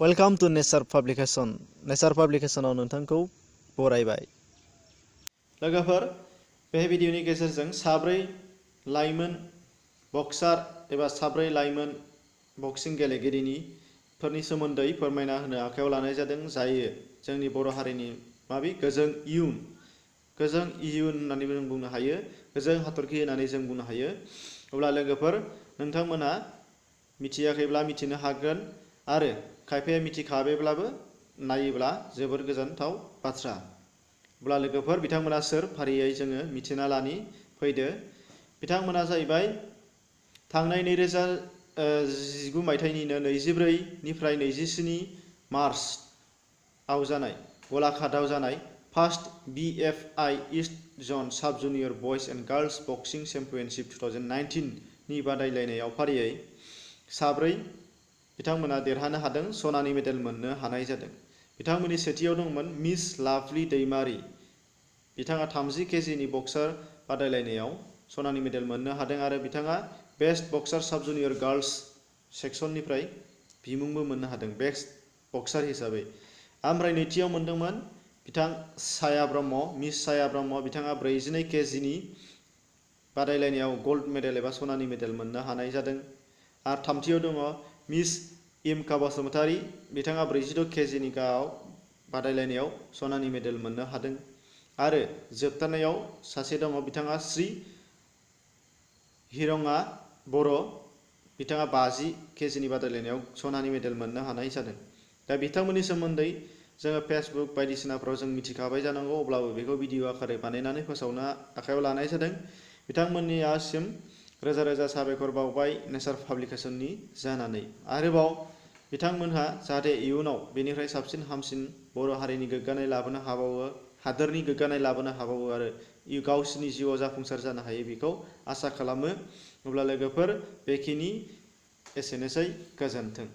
Welcome to nature publication. नेचार पाब्लिकेशनाव नोंथांखौ बरायबाय। लोगोफोर, बे भिडिअनि गेजेरजों साब्रै लाइमोन बक्सार एबा साब्रै लाइमोन बक्सिं गेलेगिरिफोरनि सोमोन्दै फोरमायना होनो आखायाव लानाय जादों, जायो जोंनि बर' हारिनि गोजों इयुन होननानै जों बुंनो हायो, गोजों हाथरखि होननानै जों बुंनो हायो। अब्ला लोगोफोर, नोंथांमोना मिथियाखैब्ला मिथिनो हागोन आरो खायफाया मिथिखाबायब्लाबो नायोब्ला जोबोर गोजोनथाव बाथ्रा। अब्ला लोगोफोर, बिथांमोना सोर फारियै जोङो मिथिना लानि फैदो। बिथांमोना जाहैबाय थांनाय 2019 मायथाइनिनो 24निफ्राय 27 मार्चआव जानाय गलाघाटआव जानाय फार्स्ट BFI ईस्ट जन साब junior बयज and girls boxing championship 2019 नि बादायलायनायाव फारियै साब्रै बिथांमोना देरहानो हादों, सनानि मेडेल मोननो हानाय जादों। बिथांमोननि सेथियाव दंमोन मिस लाभलि दैमारि। बिथाङा 30 केजिनि बक्सार बादायलायनायाव सनानि मेडेल मोननो हादों आरो बिथाङा बेस्ट बक्सार साब जुनियर गार्ल्स सेक्सननिफ्राय बिमुंबो मोननो हादों बेस्ट बक्सार हिसाबै। ओमफ्राय नैथियाव मोनदोंमोन बिथां साया ब्रह्म, मिस साया ब्रह्म। बिथाङा 42 केजिनि बादायलायनायाव गल्ड मेडेल एबा सनानि मेडेल मोननो हानाय जादों। आरो थामथियाव दङ मिस इमका बसुमतारी। बिथाङा 46 केजिनि बादायलायनायाव सनानि मेडेल मोननो हादों। आरो जोबथारनायाव सासे दङ, बिथाङा श्री हिरङा बर'। बिथाङा 50 केजिनि बादायलायनायाव सनानि मेडेल मोननो हानाय जादों। दा बिथांमोननि सोमोन्दै जोङो फेसबुक बायदिसिनाफ्राव जों मिथिखाबाय जानांगौ, अब्लाबो बेखौ भिडिअ आकारै बानायनानै फोसावनो आखायाव लानाय जादों। बिथांमोननिसिम रोजा रोजा साबायखर बावबाय नेचार पाब्लिकेशननि जानानै। आरोबाव बिथांमोनहा जाहाथे इयुनाव बेनिफ्राय साबसिन हामसिन बर' हारिनि गोग्गानाय लाबोनो हाबावो, हादोरनि गोग्गानाय लाबोनो हाबावो आरो गावसोरनि जिउआव जाफुंसार जानो हायो, बेखौ आसा खालामो। अब्ला लोगोफोर, बेखिनि एसेनोसै, गोजोन्थों।